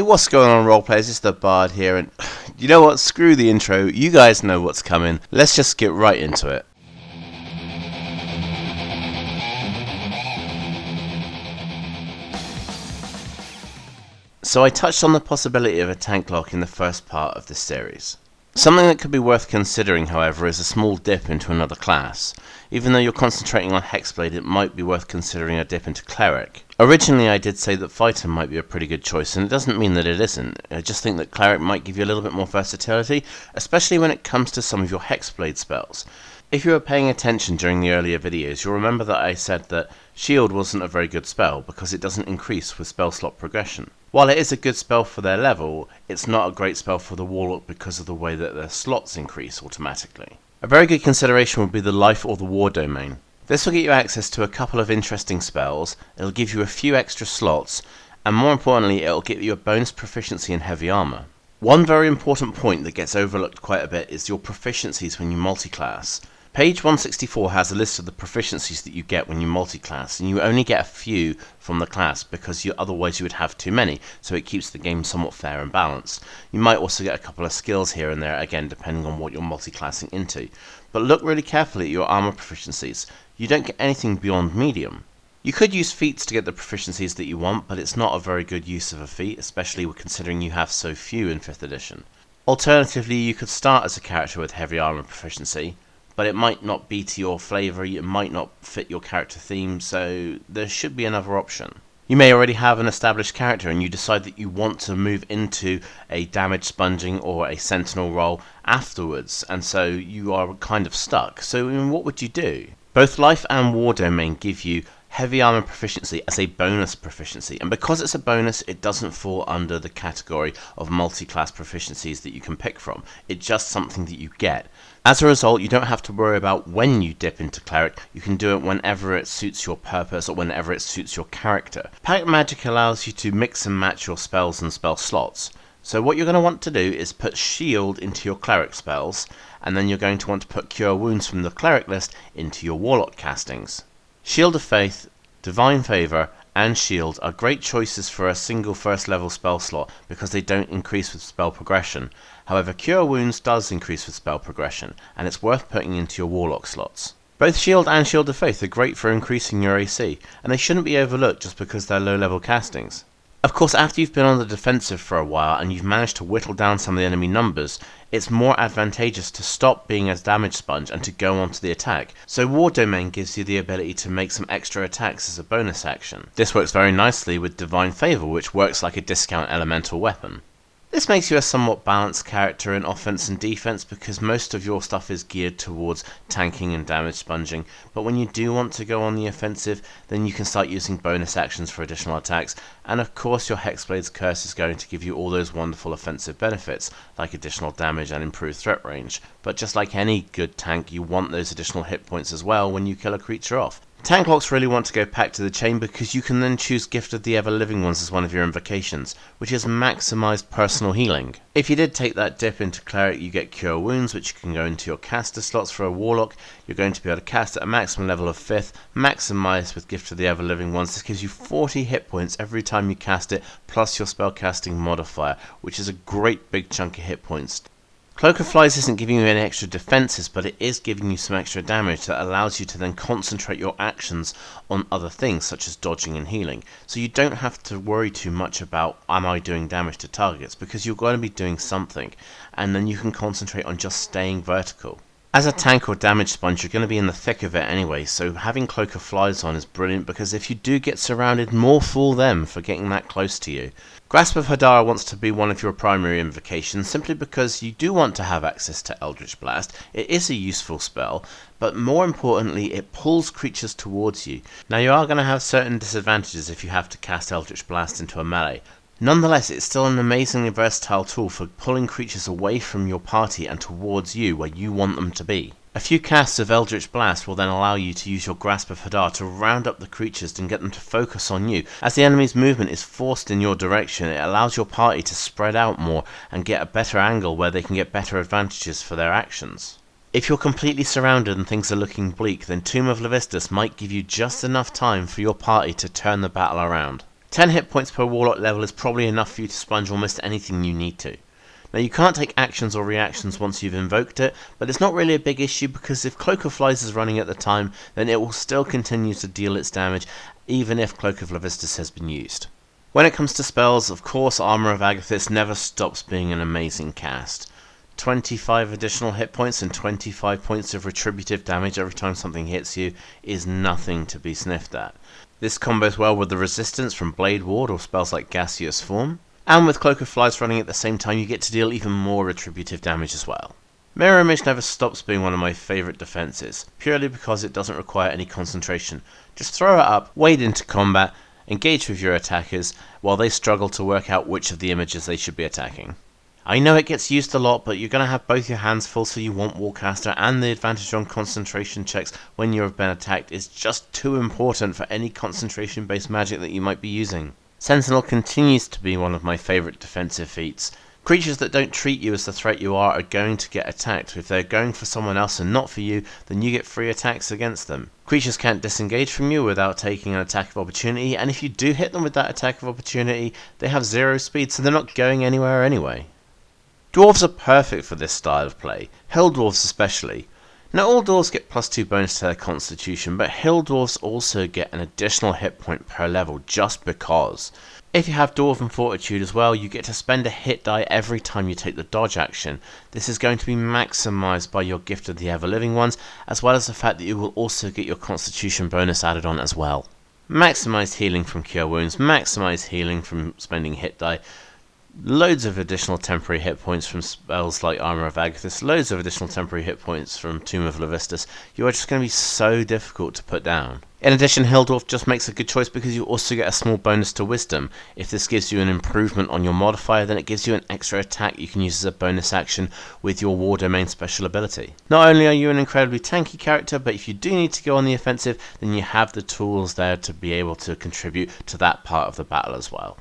Hey, what's going on, roleplayers? It's the Bard here, and you know what? Screw the intro. You guys know what's coming. Let's just get right into it. So I touched on the possibility of a Tanklock in the first part of this series. Something that could be worth considering, however, is a small dip into another class. Even though you're concentrating on Hexblade, it might be worth considering a dip into Cleric. Originally I did say that Fighter might be a pretty good choice, and it doesn't mean that it isn't. I just think that Cleric might give you a little bit more versatility, especially when it comes to some of your Hexblade spells. If you were paying attention during the earlier videos, you'll remember that I said that Shield wasn't a very good spell because it doesn't increase with spell slot progression. While it is a good spell for their level, it's not a great spell for the Warlock because of the way that their slots increase automatically. A very good consideration would be the Life or the War domain. This will get you access to a couple of interesting spells, it'll give you a few extra slots, and more importantly it'll give you a bonus proficiency in heavy armor. One very important point that gets overlooked quite a bit is your proficiencies when you multiclass. Page 164 has a list of the proficiencies that you get when you multiclass, and you only get a few from the class because otherwise you would have too many, so it keeps the game somewhat fair and balanced. You might also get a couple of skills here and there, again depending on what you're multiclassing into. But look really carefully at your armor proficiencies. You don't get anything beyond medium. You could use feats to get the proficiencies that you want, but it's not a very good use of a feat, especially considering you have so few in 5th edition. Alternatively, you could start as a character with heavy armor proficiency, but it might not be to your flavour, it might not fit your character theme, so there should be another option. You may already have an established character and you decide that you want to move into a damage sponging or a sentinel role afterwards, and so you are kind of stuck. So what would you do? Both Life and War Domain give you heavy armor proficiency as a bonus proficiency, and because it's a bonus it doesn't fall under the category of multi-class proficiencies that you can pick from. It's just something that you get. As a result, you don't have to worry about when you dip into Cleric, you can do it whenever it suits your purpose or whenever it suits your character. Pact Magic allows you to mix and match your spells and spell slots. So what you're going to want to do is put Shield into your Cleric spells, and then you're going to want to put Cure Wounds from the Cleric list into your Warlock castings. Shield of Faith, Divine Favour, and Shield are great choices for a single first level spell slot because they don't increase with spell progression. However, Cure Wounds does increase with spell progression, and it's worth putting into your Warlock slots. Both Shield and Shield of Faith are great for increasing your AC, and they shouldn't be overlooked just because they're low level castings. Of course, after you've been on the defensive for a while and you've managed to whittle down some of the enemy numbers, it's more advantageous to stop being a damage sponge and to go on to the attack. So War Domain gives you the ability to make some extra attacks as a bonus action. This works very nicely with Divine Favour, which works like a discount elemental weapon. This makes you a somewhat balanced character in offense and defense because most of your stuff is geared towards tanking and damage sponging, but when you do want to go on the offensive, then you can start using bonus actions for additional attacks, and of course your Hexblade's Curse is going to give you all those wonderful offensive benefits, like additional damage and improved threat range. But just like any good tank, you want those additional hit points as well when you kill a creature off. Tanklocks really want to go Pact to the Chain because you can then choose Gift of the Ever-Living Ones as one of your invocations, which is maximised personal healing. If you did take that dip into Cleric, you get Cure Wounds, which you can go into your caster slots for a Warlock. You're going to be able to cast at a maximum level of 5th, maximised with Gift of the Ever-Living Ones. This gives you 40 hit points every time you cast it, plus your spellcasting modifier, which is a great big chunk of hit points. Cloak of Flies isn't giving you any extra defenses, but it is giving you some extra damage that allows you to then concentrate your actions on other things such as dodging and healing. So you don't have to worry too much about am I doing damage to targets, because you're going to be doing something, and then you can concentrate on just staying vertical. As a tank or damage sponge, you're going to be in the thick of it anyway, so having Cloak of Flies on is brilliant because if you do get surrounded, more fool them for getting that close to you. Grasp of Hadar wants to be one of your primary invocations simply because you do want to have access to Eldritch Blast. It is a useful spell, but more importantly it pulls creatures towards you. Now you are going to have certain disadvantages if you have to cast Eldritch Blast into a melee. Nonetheless, it's still an amazingly versatile tool for pulling creatures away from your party and towards you where you want them to be. A few casts of Eldritch Blast will then allow you to use your Grasp of Hadar to round up the creatures and get them to focus on you. As the enemy's movement is forced in your direction, it allows your party to spread out more and get a better angle where they can get better advantages for their actions. If you're completely surrounded and things are looking bleak, then Tomb of Levistus might give you just enough time for your party to turn the battle around. 10 hit points per Warlock level is probably enough for you to sponge almost anything you need to. Now you can't take actions or reactions once you've invoked it, but it's not really a big issue because if Cloak of Flies is running at the time, then it will still continue to deal its damage even if Cloak of Levistus has been used. When it comes to spells, of course Armor of Agathys never stops being an amazing cast. 25 additional hit points and 25 points of retributive damage every time something hits you is nothing to be sniffed at. This combos well with the resistance from Blade Ward or spells like Gaseous Form, and with Cloak of Flies running at the same time you get to deal even more retributive damage as well. Mirror Image never stops being one of my favourite defences, purely because it doesn't require any concentration. Just throw it up, wade into combat, engage with your attackers while they struggle to work out which of the images they should be attacking. I know it gets used a lot, but you're going to have both your hands full, so you want Warcaster, and the advantage on concentration checks when you have been attacked is just too important for any concentration based magic that you might be using. Sentinel continues to be one of my favourite defensive feats. Creatures that don't treat you as the threat you are going to get attacked. If they're going for someone else and not for you, then you get free attacks against them. Creatures can't disengage from you without taking an attack of opportunity, and if you do hit them with that attack of opportunity, they have 0 speed, so they're not going anywhere anyway. Dwarves are perfect for this style of play, Hill Dwarves especially. Now all dwarves get +2 bonus to their constitution, but Hill Dwarves also get an additional hit point per level just because. If you have Dwarven Fortitude as well, you get to spend a hit die every time you take the dodge action. This is going to be maximised by your Gift of the Ever-Living Ones, as well as the fact that you will also get your constitution bonus added on as well. Maximised healing from Cure Wounds, maximised healing from spending hit die, loads of additional temporary hit points from spells like Armor of Agathys, loads of additional temporary hit points from Tomb of Levistus. You are just going to be so difficult to put down. In addition, Hill Dwarf just makes a good choice because you also get a small bonus to Wisdom. If this gives you an improvement on your modifier, then it gives you an extra attack you can use as a bonus action with your War Domain special ability. Not only are you an incredibly tanky character, but if you do need to go on the offensive, then you have the tools there to be able to contribute to that part of the battle as well.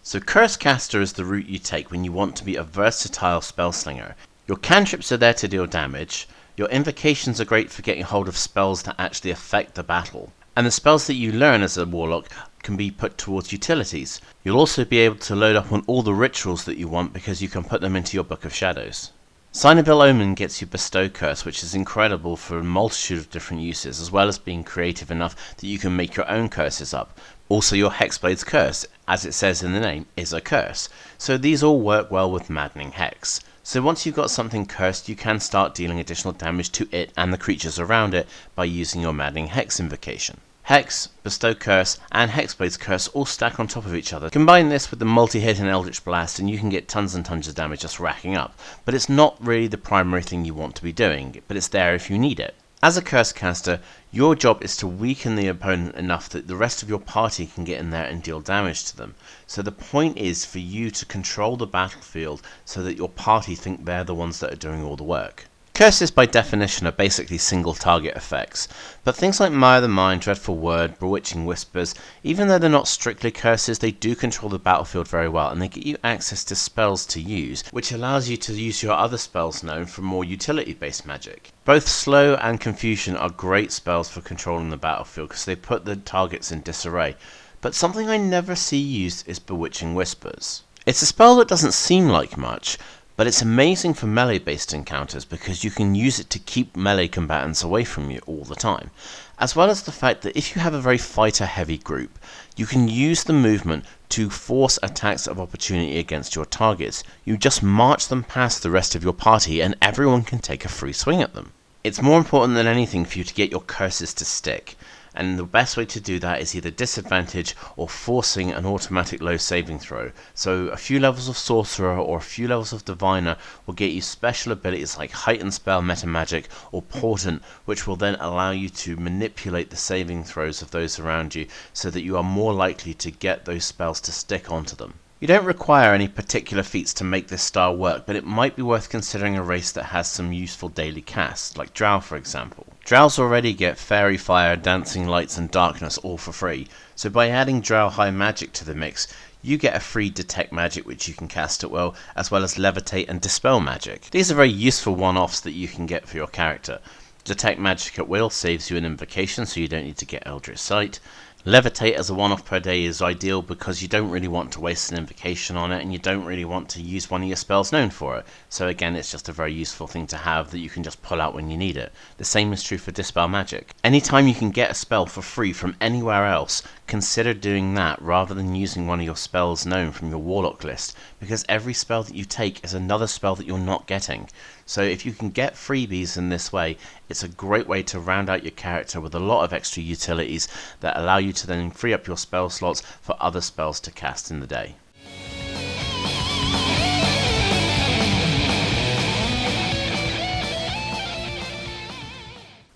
So Curse Caster is the route you take when you want to be a versatile spellslinger. Your cantrips are there to deal damage, your invocations are great for getting hold of spells that actually affect the battle, and the spells that you learn as a warlock can be put towards utilities. You'll also be able to load up on all the rituals that you want because you can put them into your Book of Shadows. Signable Omen gets you Bestow Curse, which is incredible for a multitude of different uses, as well as being creative enough that you can make your own curses up. Also, your Hexblade's Curse, as it says in the name, is a curse. So these all work well with Maddening Hex. So once you've got something cursed, you can start dealing additional damage to it and the creatures around it by using your Maddening Hex invocation. Hex, Bestow Curse, and Hexblade's Curse all stack on top of each other. Combine this with the multi-hit and Eldritch Blast and you can get tons and tons of damage just racking up. But it's not really the primary thing you want to be doing, but it's there if you need it. As a Curse Caster, your job is to weaken the opponent enough that the rest of your party can get in there and deal damage to them. So the point is for you to control the battlefield so that your party think they're the ones that are doing all the work. Curses by definition are basically single target effects, but things like Mire the Mind, Dreadful Word, Bewitching Whispers, even though they're not strictly curses, they do control the battlefield very well and they get you access to spells to use, which allows you to use your other spells known for more utility based magic. Both Slow and Confusion are great spells for controlling the battlefield because they put the targets in disarray, but something I never see used is Bewitching Whispers. It's a spell that doesn't seem like much, but it's amazing for melee based encounters because you can use it to keep melee combatants away from you all the time, as well as the fact that if you have a very fighter heavy group, you can use the movement to force attacks of opportunity against your targets. You just march them past the rest of your party and everyone can take a free swing at them. It's more important than anything for you to get your curses to stick, and the best way to do that is either disadvantage or forcing an automatic low saving throw. So a few levels of Sorcerer or a few levels of Diviner will get you special abilities like Heightened Spell Meta Magic or Portent, which will then allow you to manipulate the saving throws of those around you so that you are more likely to get those spells to stick onto them. You don't require any particular feats to make this style work, but it might be worth considering a race that has some useful daily casts, like Drow for example. Drows already get fairy fire, dancing lights and darkness all for free, so by adding Drow high magic to the mix, you get a free detect magic which you can cast at will, as well as levitate and dispel magic. These are very useful one-offs that you can get for your character. Detect magic at will saves you an invocation, so you don't need to get Eldritch Sight. Levitate as a one-off per day is ideal because you don't really want to waste an invocation on it, and you don't really want to use one of your spells known for it. So again, it's just a very useful thing to have that you can just pull out when you need it. The same is true for Dispel Magic. Anytime you can get a spell for free from anywhere else, consider doing that rather than using one of your spells known from your Warlock list, because every spell that you take is another spell that you're not getting. So if you can get freebies in this way, it's a great way to round out your character with a lot of extra utilities that allow you to then free up your spell slots for other spells to cast in the day.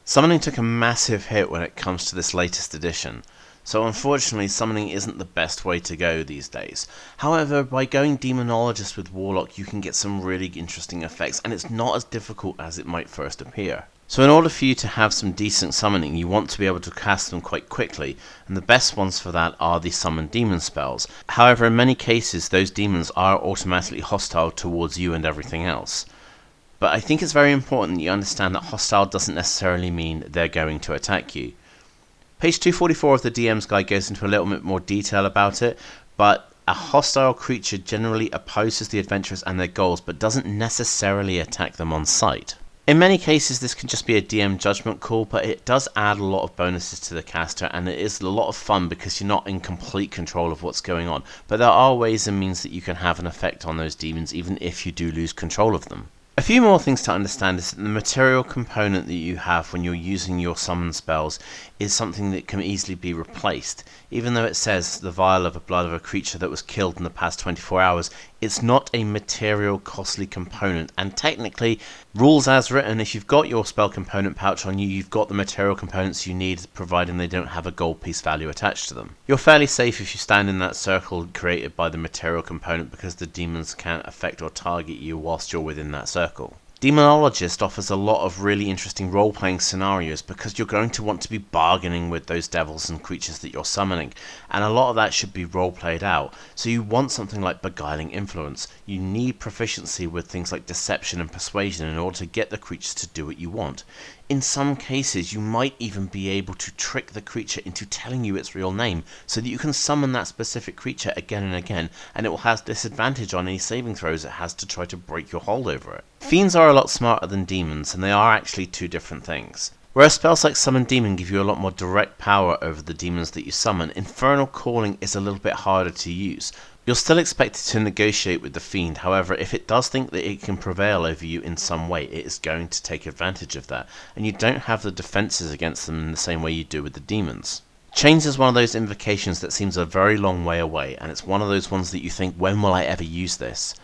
Summoning took a massive hit when it comes to this latest edition. So unfortunately, summoning isn't the best way to go these days. However, by going Demonologist with Warlock, you can get some really interesting effects, and it's not as difficult as it might first appear. So in order for you to have some decent summoning, you want to be able to cast them quite quickly, and the best ones for that are the summon demon spells. However, in many cases, those demons are automatically hostile towards you and everything else. But I think it's very important that you understand that hostile doesn't necessarily mean they're going to attack you. Page 244 of the DM's guide goes into a little bit more detail about it, but a hostile creature generally opposes the adventurers and their goals, but doesn't necessarily attack them on sight. In many cases, this can just be a DM judgment call, but it does add a lot of bonuses to the caster, and it is a lot of fun because you're not in complete control of what's going on. But there are ways and means that you can have an effect on those demons, even if you do lose control of them. A few more things to understand is that the material component that you have when you're using your summon spells is something that can easily be replaced. Even though it says the vial of the blood of a creature that was killed in the past 24 hours, it's not a material costly component, and technically, rules as written, if you've got your spell component pouch on you, you've got the material components you need, providing they don't have a gold piece value attached to them. You're fairly safe if you stand in that circle created by the material component, because the demons can't affect or target you whilst you're within that circle. Demonologist offers a lot of really interesting role-playing scenarios because you're going to want to be bargaining with those devils and creatures that you're summoning, and a lot of that should be role-played out. So you want something like Beguiling Influence. You need proficiency with things like Deception and Persuasion in order to get the creatures to do what you want. In some cases, you might even be able to trick the creature into telling you its real name, so that you can summon that specific creature again and again, and it will have disadvantage on any saving throws it has to try to break your hold over it. Fiends are a lot smarter than demons, and they are actually two different things. Whereas spells like Summon Demon give you a lot more direct power over the demons that you summon, Infernal Calling is a little bit harder to use. You're still expected to negotiate with the fiend, however, if it does think that it can prevail over you in some way, it is going to take advantage of that, and you don't have the defenses against them in the same way you do with the demons. Chains is one of those invocations that seems a very long way away, and it's one of those ones that you think, when will I ever use this?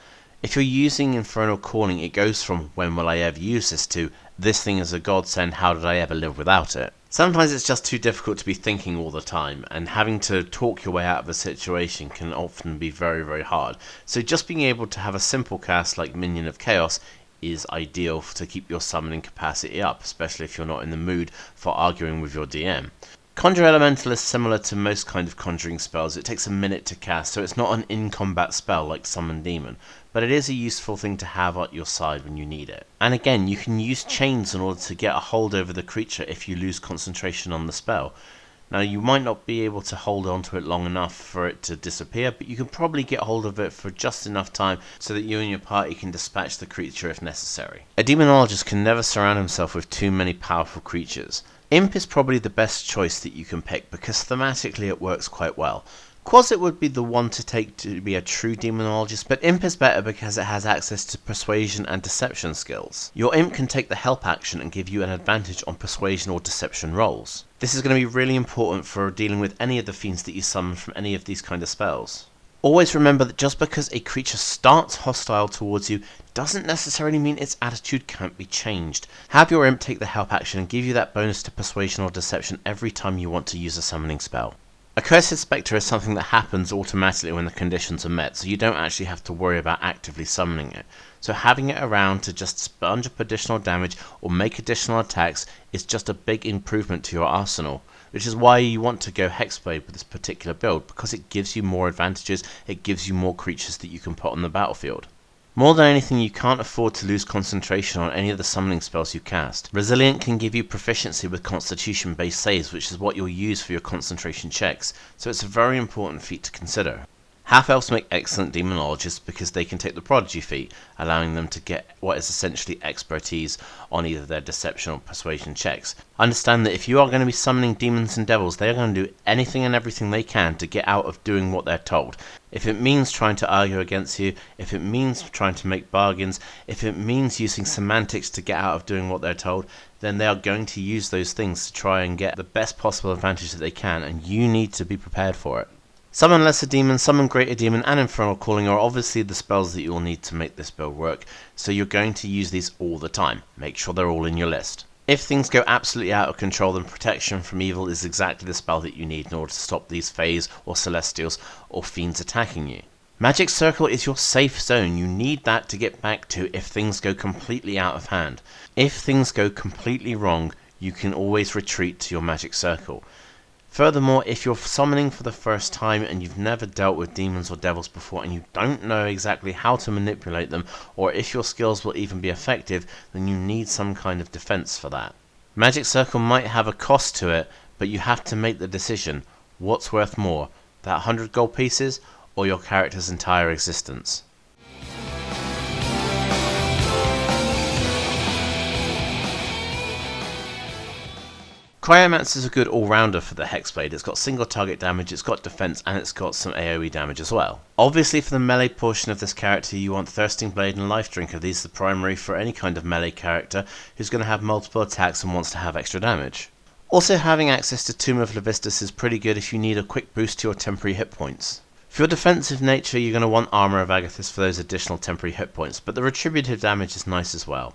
If you're using Infernal Calling, it goes from, when will I ever use this, to, this thing is a godsend, how did I ever live without it? Sometimes it's just too difficult to be thinking all the time, and having to talk your way out of a situation can often be very, very hard. So just being able to have a simple cast like Minion of Chaos is ideal to keep your summoning capacity up, especially if you're not in the mood for arguing with your DM. Conjure Elemental is similar to most kind of conjuring spells. It takes a minute to cast, so it's not an in-combat spell like Summon Demon, but it is a useful thing to have at your side when you need it. And again, you can use chains in order to get a hold over the creature if you lose concentration on the spell. Now, you might not be able to hold on to it long enough for it to disappear, but you can probably get hold of it for just enough time so that you and your party can dispatch the creature if necessary. A demonologist can never surround himself with too many powerful creatures. Imp is probably the best choice that you can pick because thematically it works quite well. Quasit would be the one to take to be a true demonologist, but Imp is better because it has access to persuasion and deception skills. Your Imp can take the help action and give you an advantage on persuasion or deception rolls. This is going to be really important for dealing with any of the fiends that you summon from any of these kind of spells. Always remember that just because a creature starts hostile towards you doesn't necessarily mean its attitude can't be changed. Have your Imp take the help action and give you that bonus to persuasion or deception every time you want to use a summoning spell. Accursed Spectre is something that happens automatically when the conditions are met, so you don't actually have to worry about actively summoning it. So having it around to just sponge up additional damage or make additional attacks is just a big improvement to your arsenal, which is why you want to go Hexblade with this particular build, because it gives you more advantages, it gives you more creatures that you can put on the battlefield. More than anything, you can't afford to lose concentration on any of the summoning spells you cast. Resilient can give you proficiency with constitution based saves, which is what you'll use for your concentration checks, so it's a very important feat to consider. Half-elves make excellent demonologists because they can take the prodigy feat, allowing them to get what is essentially expertise on either their deception or persuasion checks. Understand that if you are going to be summoning demons and devils, they are going to do anything and everything they can to get out of doing what they're told. If it means trying to argue against you, if it means trying to make bargains, if it means using semantics to get out of doing what they're told, then they are going to use those things to try and get the best possible advantage that they can, and you need to be prepared for it. Summon Lesser Demon, Summon Greater Demon, and Infernal Calling are obviously the spells that you will need to make this build work, so you're going to use these all the time. Make sure they're all in your list. If things go absolutely out of control, then Protection from Evil is exactly the spell that you need in order to stop these Fays or Celestials or Fiends attacking you. Magic Circle is your safe zone. You need that to get back to if things go completely out of hand. If things go completely wrong, you can always retreat to your Magic Circle. Furthermore, if you're summoning for the first time and you've never dealt with demons or devils before and you don't know exactly how to manipulate them, or if your skills will even be effective, then you need some kind of defense for that. Magic Circle might have a cost to it, but you have to make the decision. What's worth more, that 100 gold pieces or your character's entire existence? Cryomancer is a good all-rounder for the Hexblade. It's got single target damage, it's got defense, and it's got some AoE damage as well. Obviously for the melee portion of this character you want Thirsting Blade and Lifedrinker. These are the primary for any kind of melee character who's going to have multiple attacks and wants to have extra damage. Also having access to Tomb of Levistus is pretty good if you need a quick boost to your temporary hit points. For your defensive nature you're going to want Armor of Agathys for those additional temporary hit points, but the retributive damage is nice as well.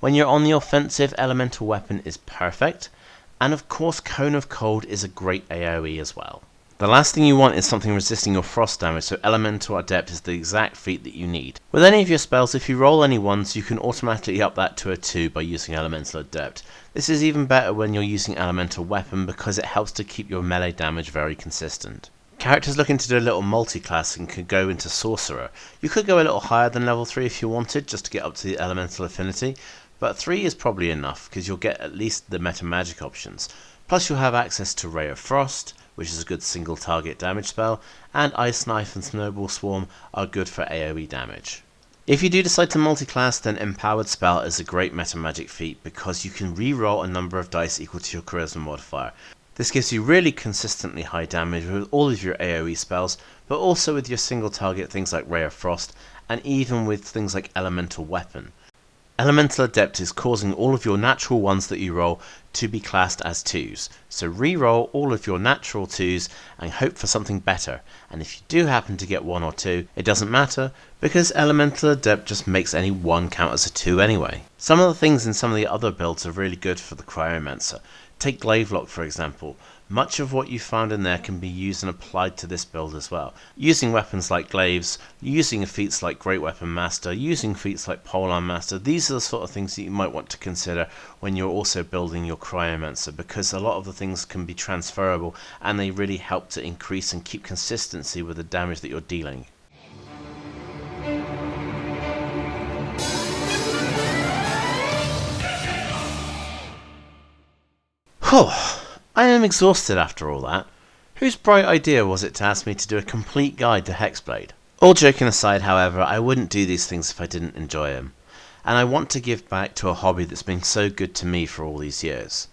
When you're on the offensive, Elemental Weapon is perfect. And of course, Cone of Cold is a great AoE as well. The last thing you want is something resisting your frost damage, so Elemental Adept is the exact feat that you need. With any of your spells, if you roll any ones, you can automatically up that to a 2 by using Elemental Adept. This is even better when you're using Elemental Weapon because it helps to keep your melee damage very consistent. Characters looking to do a little multi-classing could go into Sorcerer. You could go a little higher than level 3 if you wanted, just to get up to the Elemental Affinity. But 3 is probably enough, because you'll get at least the meta magic options. Plus you'll have access to Ray of Frost, which is a good single target damage spell, and Ice Knife and Snowball Swarm are good for AoE damage. If you do decide to multi-class, then Empowered Spell is a great meta magic feat, because you can re-roll a number of dice equal to your Charisma modifier. This gives you really consistently high damage with all of your AoE spells, but also with your single target things like Ray of Frost, and even with things like Elemental Weapon. Elemental Adept is causing all of your natural ones that you roll to be classed as 2s. So re-roll all of your natural 2s and hope for something better. And if you do happen to get 1 or 2, it doesn't matter, because Elemental Adept just makes any 1 count as a 2 anyway. Some of the things in some of the other builds are really good for the Cryomancer. Take Glavelock for example. Much of what you found in there can be used and applied to this build as well. Using weapons like Glaives, using feats like Great Weapon Master, using feats like Polearm Master, these are the sort of things that you might want to consider when you're also building your Cryomancer, because a lot of the things can be transferable and they really help to increase and keep consistency with the damage that you're dealing. Whew. I am exhausted after all that. Whose bright idea was it to ask me to do a complete guide to Hexblade? All joking aside, however, I wouldn't do these things if I didn't enjoy them. And I want to give back to a hobby that's been so good to me for all these years.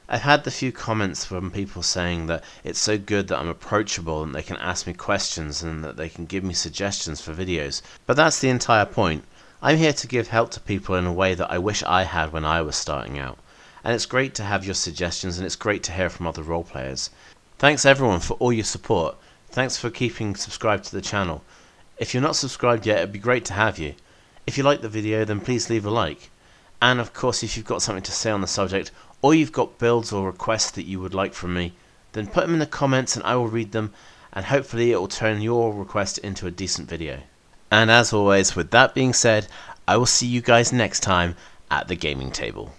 I've had the few comments from people saying that it's so good that I'm approachable and they can ask me questions and that they can give me suggestions for videos. But that's the entire point. I'm here to give help to people in a way that I wish I had when I was starting out. And it's great to have your suggestions, and it's great to hear from other role players. Thanks everyone for all your support. Thanks for keeping subscribed to the channel. If you're not subscribed yet, it'd be great to have you. If you like the video, then please leave a like. And of course, if you've got something to say on the subject, or you've got builds or requests that you would like from me, then put them in the comments and I will read them, and hopefully it will turn your request into a decent video. And as always, with that being said, I will see you guys next time at the gaming table.